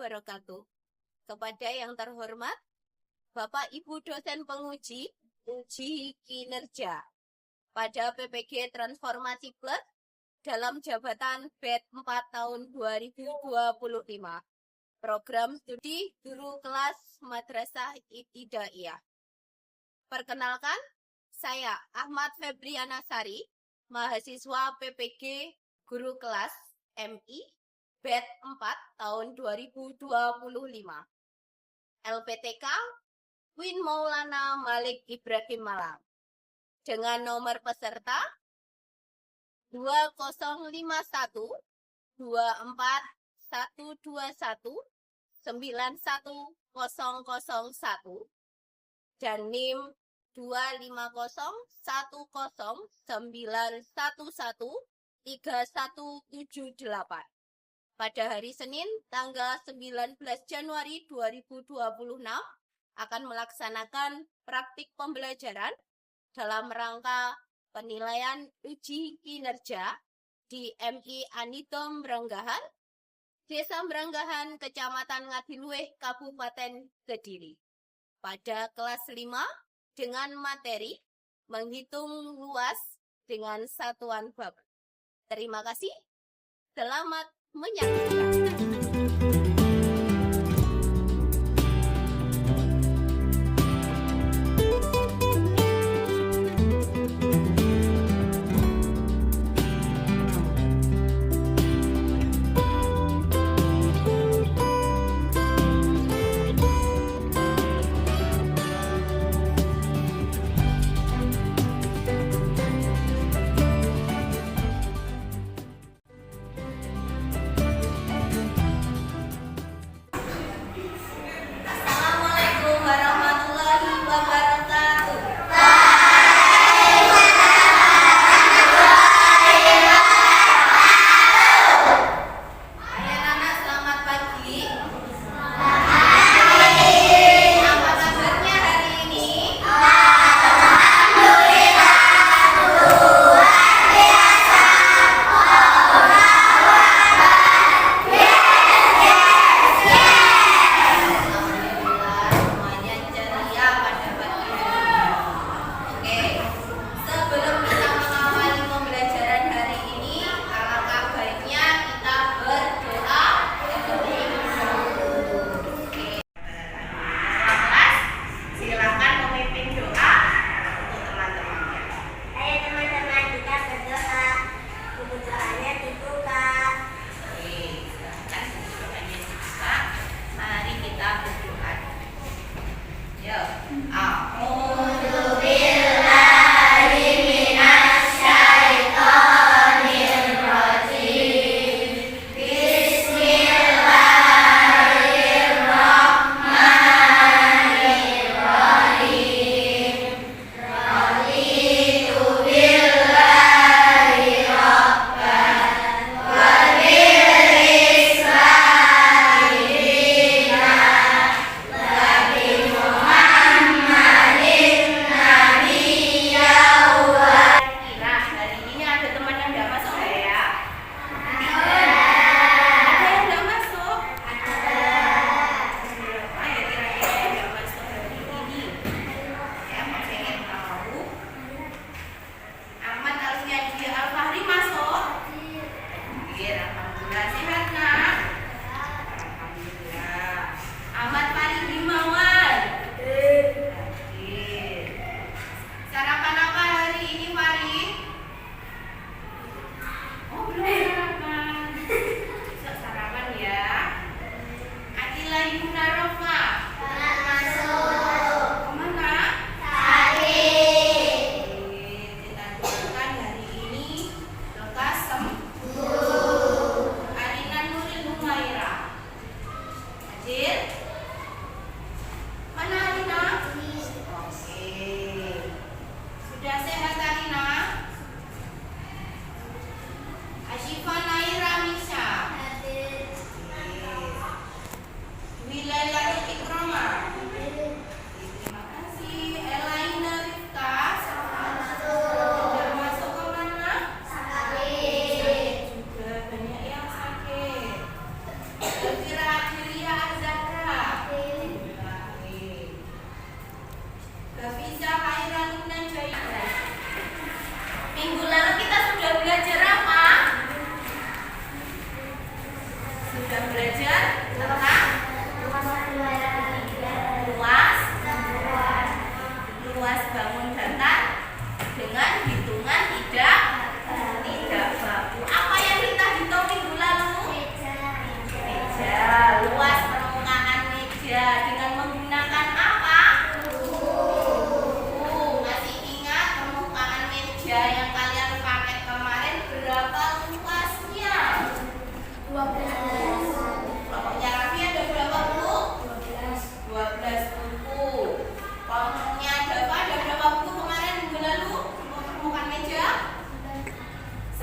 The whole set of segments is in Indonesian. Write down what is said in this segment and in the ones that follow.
wabarakatuh. Kepada yang terhormat, Bapak Ibu dosen penguji uji kinerja pada PPG Transformasi Plus dalam jabatan BED 4 tahun 2025. Program studi guru kelas Madrasah Ibtidaiyah. Perkenalkan, saya Ahmad Febriana Sari, mahasiswa PPG Guru Kelas MI BED 4 tahun 2025. LPTK Win Maulana Malik Ibrahim Malang. Dengan nomor peserta 2051 24121 91001 dan NIM 25010911378 pada hari Senin tanggal 19 Januari 2026 akan melaksanakan praktik pembelajaran dalam rangka penilaian uji kinerja di MI Anitom Merenggahan, Desa Merenggahan, Kecamatan Ngadiluih, Kabupaten Kediri. Pada kelas 5 dengan materi menghitung luas dengan satuan bab. Terima kasih. Selamat menyaksikan.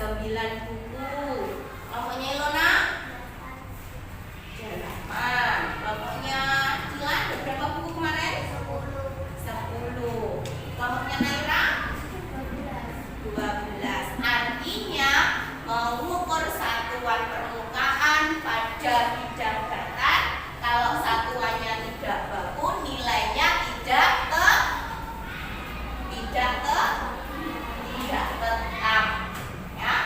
9 buku. Kelompoknya Ilona? 8. Kelompoknya Dilan berapa buku kemarin? 10. Kelompoknya Naira? 12. Artinya mengukur satuan permukaan pada bidang datar, kalau satuannya tidak baku, nilainya tidak tetap, ya.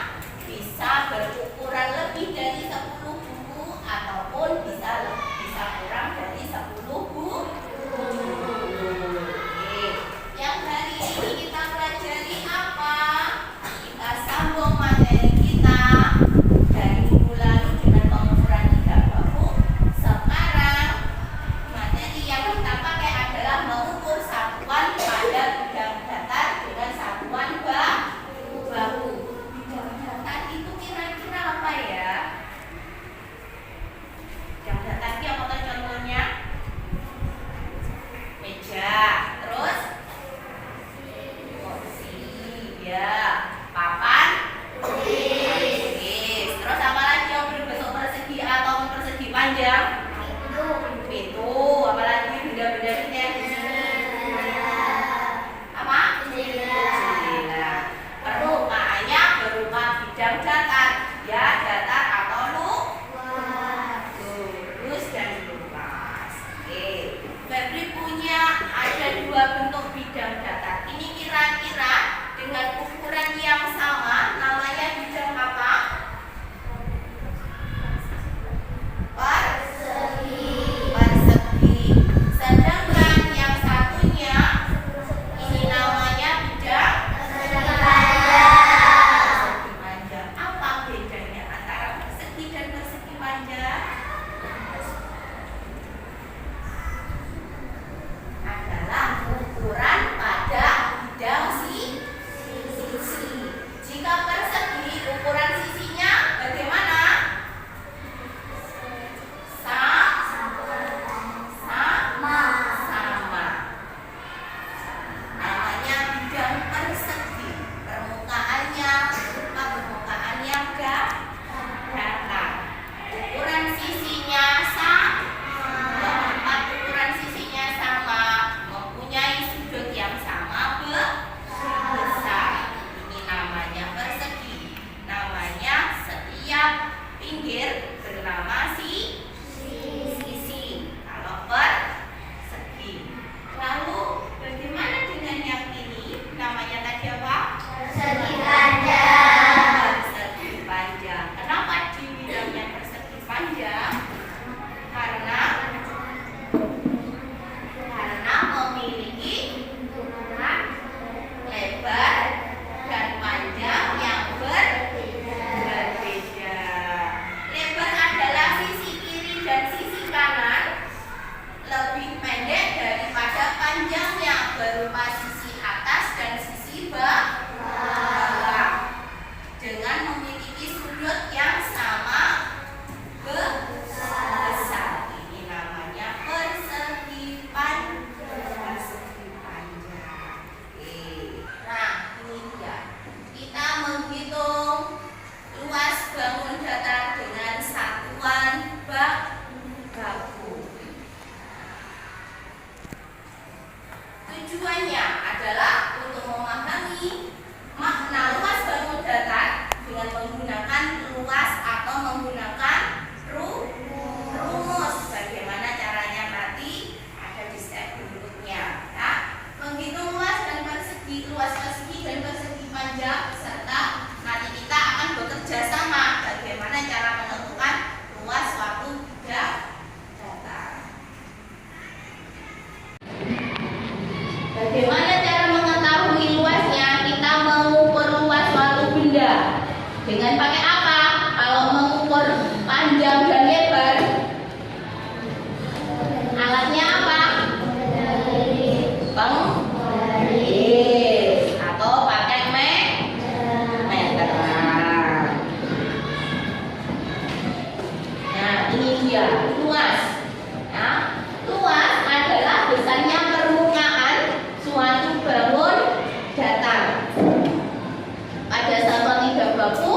Bisa berukuran lebih dari 10 buku ataupun bisa kurang dari 10 buku. Oke. Yang hari ini kita pelajari apa? Kita sambung materi kita dari minggu lalu dengan pengukuran tidak baku. Sekarang materi yang kita pakai adalah mengukur satuan pada bidang datar dengan satuan baku. Bidang datar itu kira-kira apa ya? Bidang datar itu apa contohnya? Meja, terus kursi, ya, papan, terus apa lagi yang berbentuk persegi atau persegi panjang? Pintu, apa lagi benda-benda kita yang di sini? Apa? Jendela. Permukaannya berupa bidang datar, ya, datar atau lurus dan luas. Oke. Febri punya ada 2 bentuk bidang datar. Ini kira-kira dengan ukuran yang sama namanya bidang apa? Persegi. Sedangkan yang satunya ini namanya bidang persegi panjang. Apa bedanya antara persegi dan persegi panjang? Adalah ukuran pada bidang sisi. Jika persegi, ukuran sisinya bagaimana? Sama. Namanya bidang persegi. Permukaannya berupa permukaan yang datar. Ukuran sisinya sama. Ukuran sisinya sama, mempunyai sudut yang sama besar. Ini namanya persegi. Namanya setiap pinggir bernama sisi. Kalau persegi. Lalu bagaimana dengan yang ini? Namanya tadi apa? Persegi panjang. Kenapa dibilangnya persegi panjang? Karena memiliki lebar dan panjang yang berbeda. Lebar adalah sisi kiri dan sisi kanan lebih pendek daripada panjangnya berupa sisi atas dan sisi bawah, dengan memiliki sudut yang sama besar. Ini namanya persegi panjang. Nah, ini dia. Kita menghitung luas bangun datar dengan satuan baku. Tujuannya adalah untuk memahami makna luas bangun datar dengan menggunakan luas atau menggunakan rumus. Bagaimana caranya nanti ada di step berikutnya, ya. Menghitung luas dan persegi, luas persegi dan persegi panjang, serta nanti kita akan bekerja sama bagaimana cara menentukan luas suatu bidang datar. Bagaimana cara mengetahui luasnya? Kita mengukur luas suatu benda dengan pakai apa? Kalau mengukur panjang dan lebar, alatnya apa? Penggaris atau pakai meter. Nah, ini dia luas. Nah, luas adalah besarnya permukaan suatu bangun datar. Pada satuan tidak baku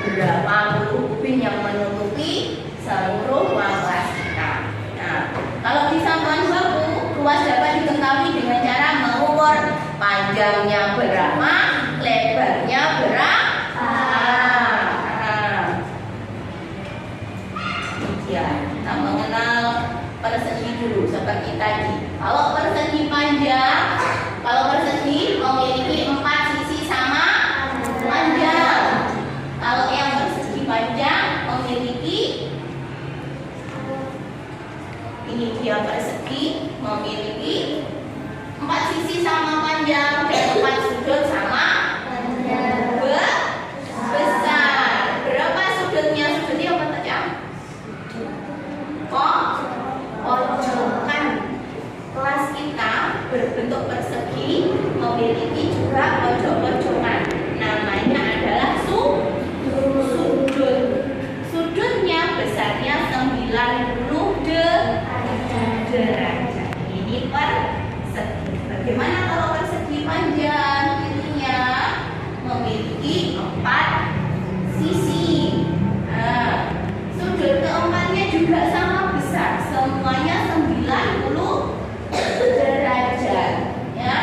berapa puluh kubik yang menutupi seluruh ruang kelas kita. Nah, kalau di sambungan baku, ruas dapat diketahui dengan cara mengukur panjangnya berapa, lebarnya berapa. Ya, kita mengenal persegi dulu seperti tadi. Kalau persegi panjang, kalau persegi memiliki 4 sisi sama panjang. Kalau yang persegi panjang memiliki, ini dia persegi memiliki 4 sisi sama panjang dan 4 sudut sama besar. Berapa sudutnya? Sudutnya apa saja? Pojokan kelas kita berbentuk persegi memiliki juga pojok-pojokan. Namanya adalah sudut. Sudutnya besarnya 90 derajat. Ini persegi. Bagaimana kalau persegi panjang? Ininya memiliki 4 sisi. Nah, sudut keempatnya juga sama besar, semuanya 90 derajat, ya.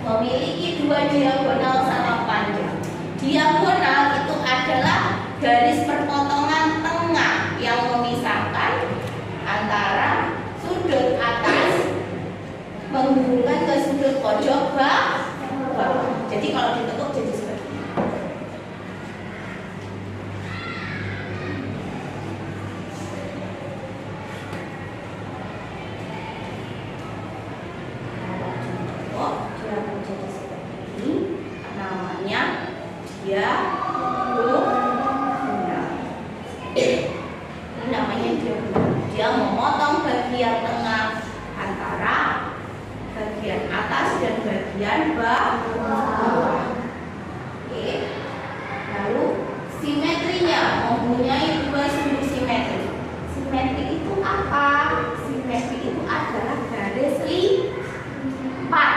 Memiliki 2 diagonal sama panjang. Diagonal itu adalah garis perpotongan tengah yang memisahkan antara sudut atas menghubungkan ke sudut pojok bawah. Jadi kalau ditekuk jadi seperti ini. Namanya diagonal. Ini namanya diagonal. Dia memotong bagian tengah antara bagian atas dan bagian bawah. Oke. Lalu simetrinya mempunyai 2 sudut simetri. Simetri itu apa? Simetri itu adalah garis lipat.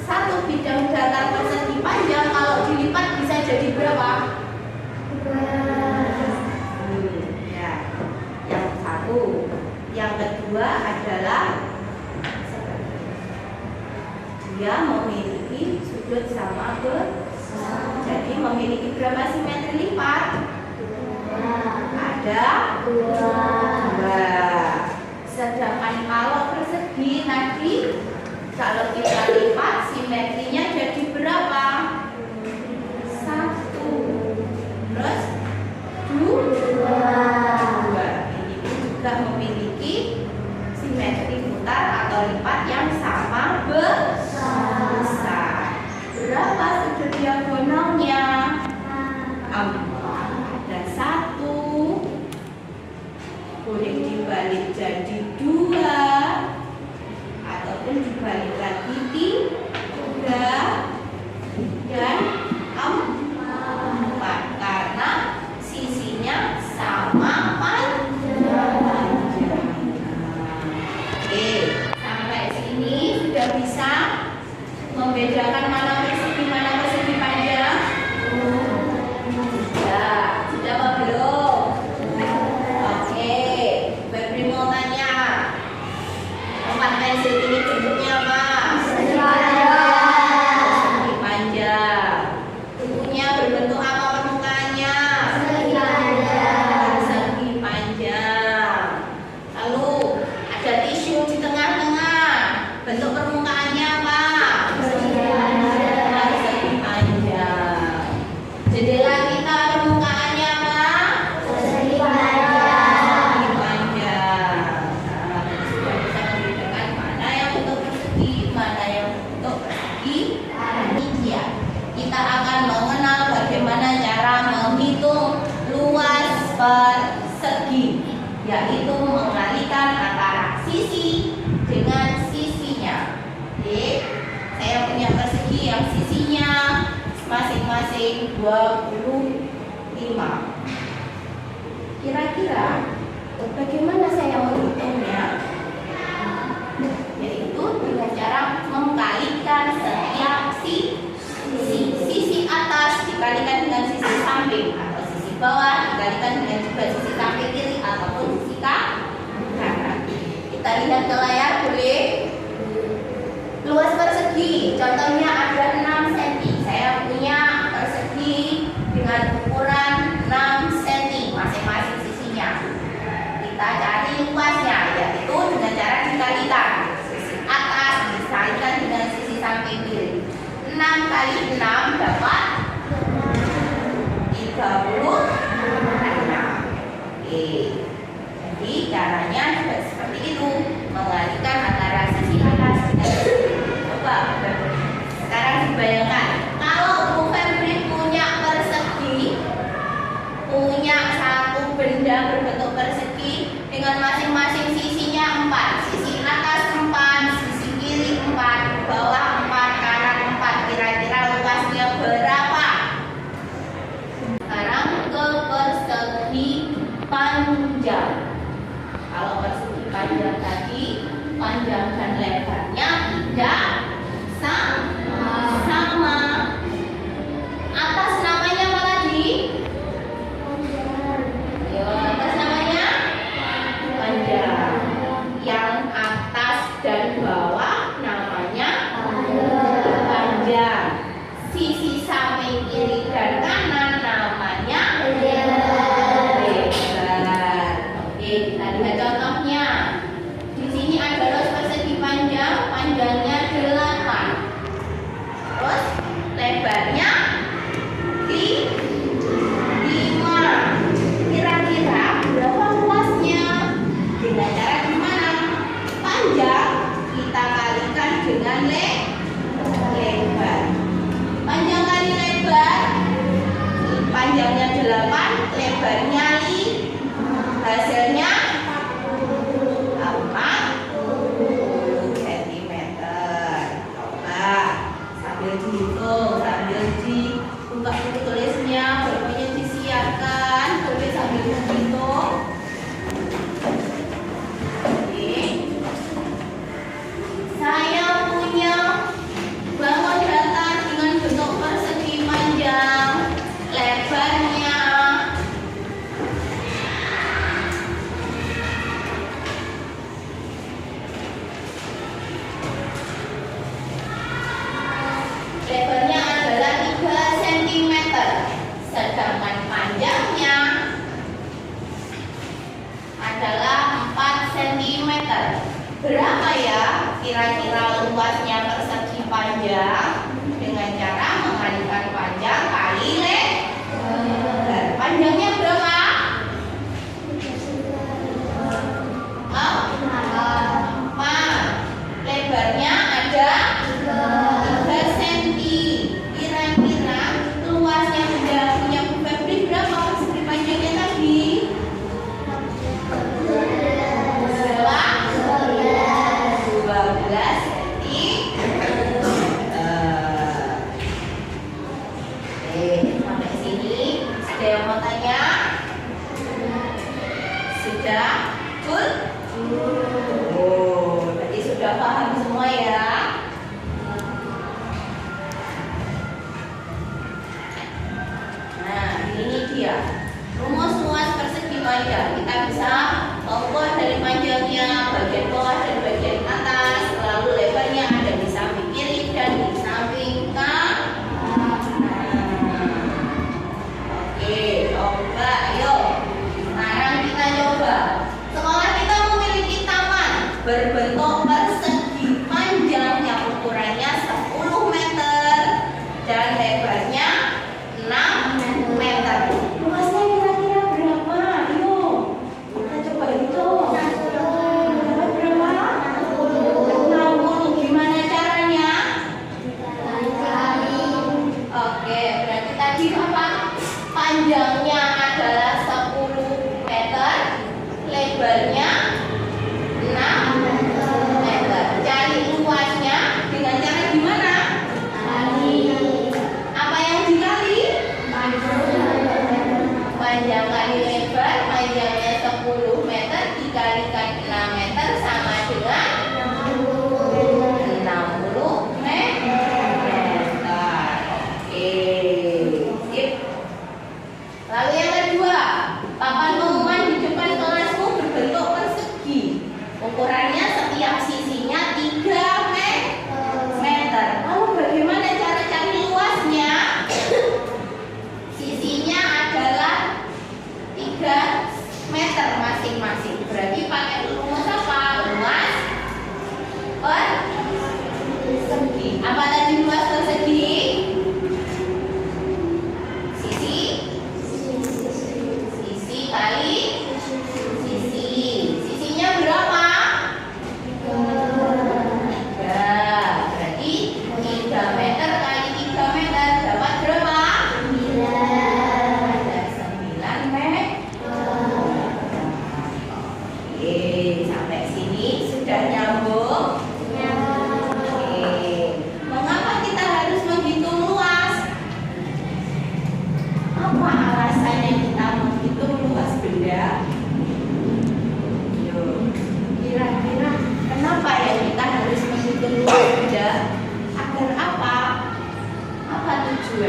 Satu bidang datar persegi panjang kalau dilipat bisa jadi berapa? Ya, yang satu. Yang kedua adalah dia memiliki sudut sama besar. Jadi memiliki berapa simetri lipat? Ada 2. Sedangkan kalau persegi tadi, kalau kita lipat simetrinya jadi berapa? 1. Terus 2. Ini juga memiliki simetri putar atau lipat yang sama besar. Berapa sudut diagonalnya? Ada 1. Boleh dibalik jadi 2. Ataupun dibalik lagi 3 dan 4 karena sisinya sama panjang. Oke, sampai sini sudah bisa membedakan mana persegi panjang? Sudah apa belum? Oke, Febri mau tanya. 4 pensil ini bentuknya apa? Persegi panjang. Bukunya berbentuk apa permukaannya? Persegi panjang. Lalu ada tisu di tengah-tengah. Bentuk permukaannya apa? Persegi panjang. Jendela kita permukaannya apa? Persegi panjang. Nah, sudah bisa membedakan mana yang bentuk persegi, mana yang bentuk persegi. Ini dia. Kita akan mengenal bagaimana cara menghitung luas persegi, yaitu mengalikan antara sisi dengan sisinya. Oke, saya punya persegi yang sisinya masing-masing 25. Kira-kira bagaimana saya menghitungnya? Yaitu dengan cara mengkalikan setiap sisi atas dikalikan dengan sisi bawah dikalikan dengan juga sisi samping kiri ataupun sisi kanan. Kita lihat ke layar, boleh? Luas persegi, contohnya ada 6 cm. Saya punya persegi dengan ukuran 6 cm masing-masing sisinya. Kita cari luasnya, yaitu dengan cara dikalikan. Sisi atas dikalikan dengan sisi samping kiri. 6 kali 6 dapat 36. Oke. Jadi caranya juga seperti itu, mengalihkan antara sisi atas dan sisi kiri. Coba sekarang dibayangkan, kalau Bu Febri punya persegi, punya satu benda berbentuk persegi dengan masing-masing sisinya 4, sisi atas 4, sisi kiri 4, bawah 4, kanan 4, kira-kira luasnya berapa? Sekarang ke persegi panjang. Kalau persegi panjang tadi, panjang dan lebarnya tidak sama. Atas namanya apa tadi? Ayo, atas namanya panjang. Yang atas dan bawah namanya panjang. Sisi samping kiri dan kanan namanya lebar. Oke, kita lihat contohnya. Di sini ada luas persegi panjang, panjangnya 8. Terus lebarnya 5. Kira-kira berapa luasnya? Dengan cara gimana? Panjang kita kalikan dengan lebar. Panjang kali lebar, panjangnya 8, lebarnya 5. Hasilnya 40 cm. Coba sambil dihitung, sambil dibuka buku tulisnya, bolehnya disiapkan, boleh sambil menghitung. Oke. Saya punya bangun datar dengan bentuk persegi panjang, lebarnya adalah 3 cm, sedangkan panjangnya adalah 4 cm. Berapa ya kira-kira luasnya persegi panjang? Dengan cara mengalihkan panjang kali lebar. Panjangnya berapa? 4. Lebarnya ada 3 cm. Kira-kira luasnya punya Bu Febri berapa persegi panjangnya tadi? 12 cm. Sampai sini ada yang mau tanya? Sudah? Betul? Oh, berarti sudah paham semua ya? Nah, ini dia rumus luas persegi panjang. Kita bisa ukur dari panjangnya, bagian bawah dan bagian atas, lalu lebarnya ada di samping kiri dan di samping kanan. Oke, coba ayo. Sekarang kita coba. Sekolah kita memiliki taman berbentuk persegi panjang yang ukurannya 10 meter dan lebarnya 6 meter. Luasnya kira-kira berapa? Ayo, kita coba hitung. Dapat berapa? 60. Gimana caranya? Oke, berarti tadi apa? Panjangnya adalah 10 meter, lebarnya 6 meter. Cari luasnya dengan cara gimana? Apa yang dikali? Panjang kali lebar, panjangnya 10 meter dikalikan 6 meter sama dengan 60 meter. Oke, sip. Lalu yang kedua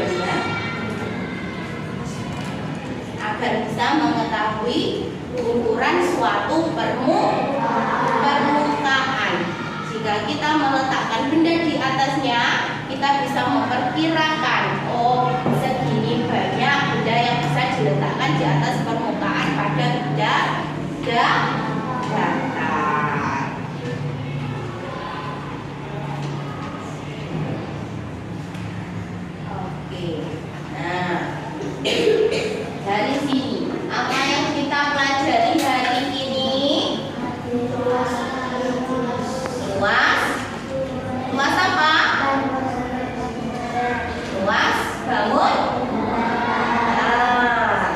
videonya agar bisa mengetahui ukuran suatu permukaan. Jika kita meletakkan benda di atasnya, kita bisa memperkirakan, oh, segini banyak benda yang bisa diletakkan di atas permukaan pada benda datar. Oke, nah dari sini apa yang kita pelajari hari ini? Luas apa? Luas bangun. Nah,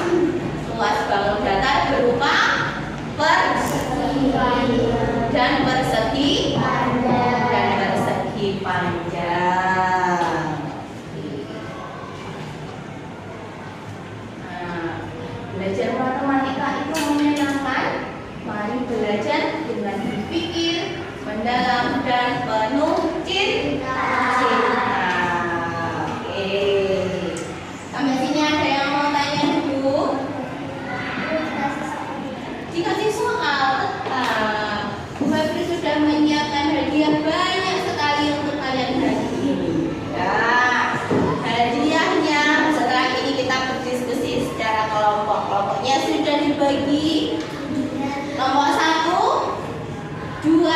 luas bangun datar berupa persegi dan persegi panjang. Nah, belajar matematika itu menyenangkan. Mari belajar dengan berpikir mendalam dan penuh cinta. Oke. Sampai sini ada yang mau tanya dulu? Dikasih soal tetap. Bu Febri sudah menyiapkan hadiah banyak sekali untuk kalian hari ini. Nah, hadiahnya setelah ini kita berdiskusi secara kelompok. Kelompoknya sudah dibagi. Nomor 1, 2,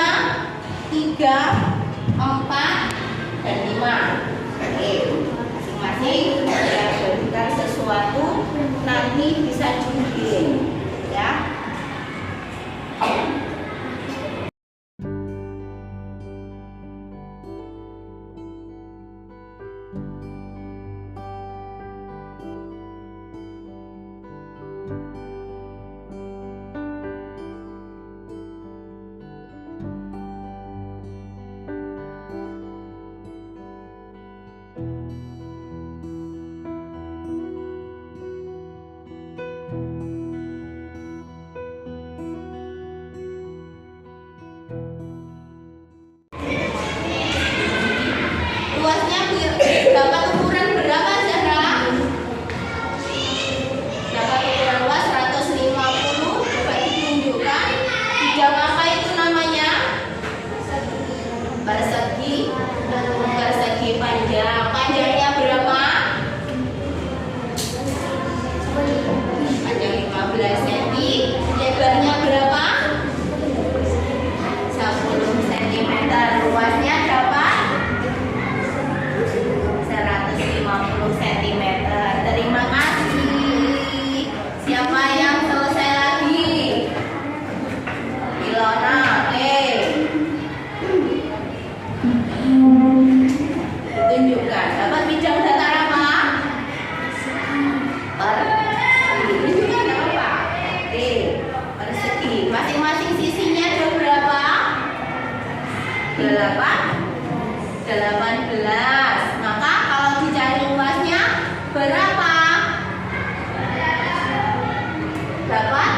3, 4, dan 5. Oke, masing-masing ya berikan sesuatu, nanti bisa dibikin ya. Luasnya dapat ukuran berapa, Zahra? Dapat ukuran luas 150. Coba ditunjukkan. Bidang apa itu namanya? Persegi panjang. Panjangnya berapa? Panjang 15 cm. Lebarnya berapa? 10 cm. Luasnya dapat 150 cm. Terima kasih. Siapa yang selesai lagi? Ilona, oke. Tunjukkan. Dapat bidang datar apa? Persegi. Tunjukkan apa? Oke. Persegi. Masing-masing sisinya ada berapa? 18. Maka kalau dicari luasnya berapa? Dapat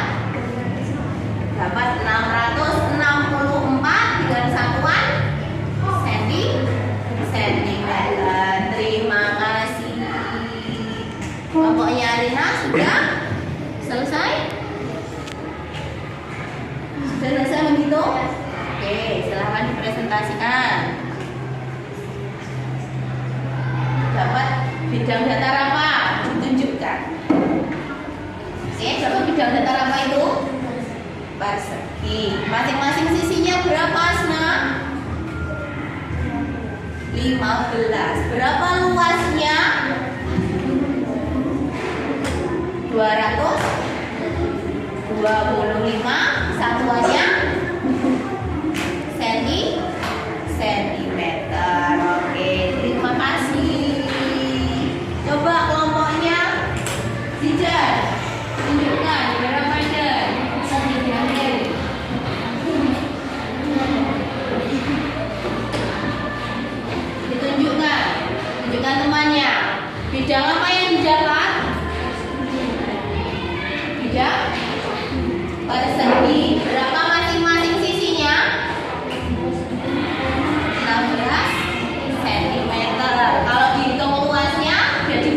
664 dengan satuan sentimeter. Terima kasih. Kelompoknya Alina sudah selesai? Sudah selesai menghitung? Oke, silahkan dipresentasikan. Dapat bidang datar apa? Ditunjukkan. Oke, dapat bidang datar apa itu? Persegi. Masing-masing sisinya berapa, Asna? 15. Berapa luasnya? 225. Satuannya sentimeter. Oke, terima kasih. Coba kelompoknya Zidan, tunjukkan berapa Jan? Tunjukkan temannya. Bidang apa yang didapat? Bidang persegi. Berapa masing-masing sisinya? 16 cm. Kalau dihitung luasnya jadi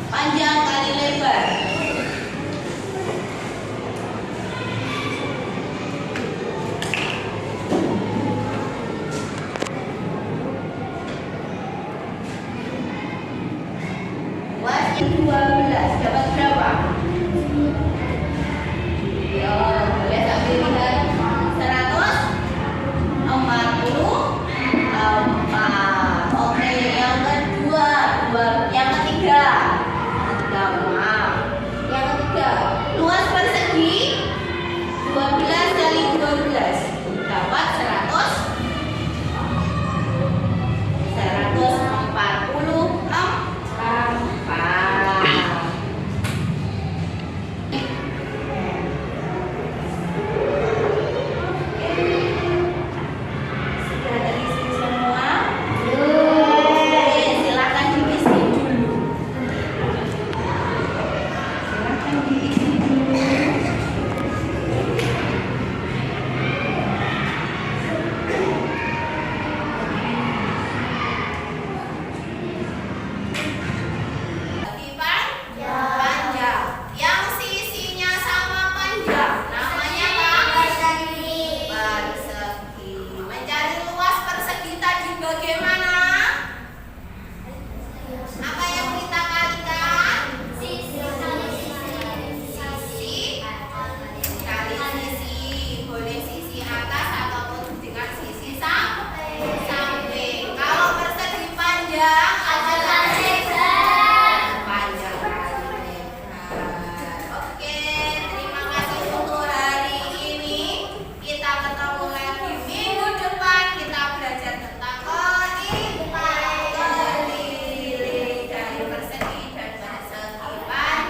Panjang kali lebar. Luas 12 dapat berapa? Ya, boleh sambil lihat 144. Oke, yang kedua, yang ketiga. Yang ketiga, luas persegi 12 kali 12 dapat 144. Sudah terisi semua? Silakan diisi dulu. Panjang. Yang sisinya sama panjang namanya apa? Persegi. Mencari luas persegi tadi bagaimana? Apa yang kita kalikan? Sisi kali sisi. Boleh sisi atas ataupun dengan sisi samping. Kalau persegi panjang adalah panjang kali lebar. Oke, terima kasih untuk hari ini. Kita ketemu lagi minggu depan. Kita belajar tentang keliling dari persegi dan persegi panjang.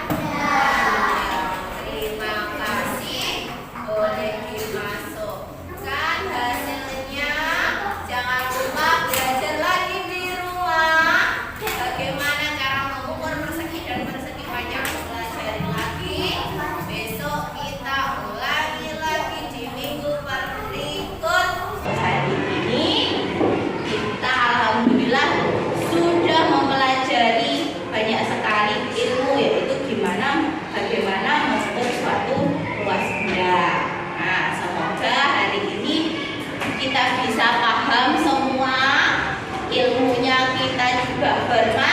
Terima kasih. Boleh dimasukkan hasilnya. Jangan lupa belajar lagi di rumah. Bagaimana cara mengukur persegi dan persegi panjang, pelajari lagi. Besok kita ulangi lagi di minggu berikut. Hari ini kita alhamdulillah sudah mempelajari banyak sekali ilmu, yaitu bagaimana mengukur suatu ruas benda. Nah, semoga hari ini kita bisa paham semua, ilmunya kita juga bermanfaat.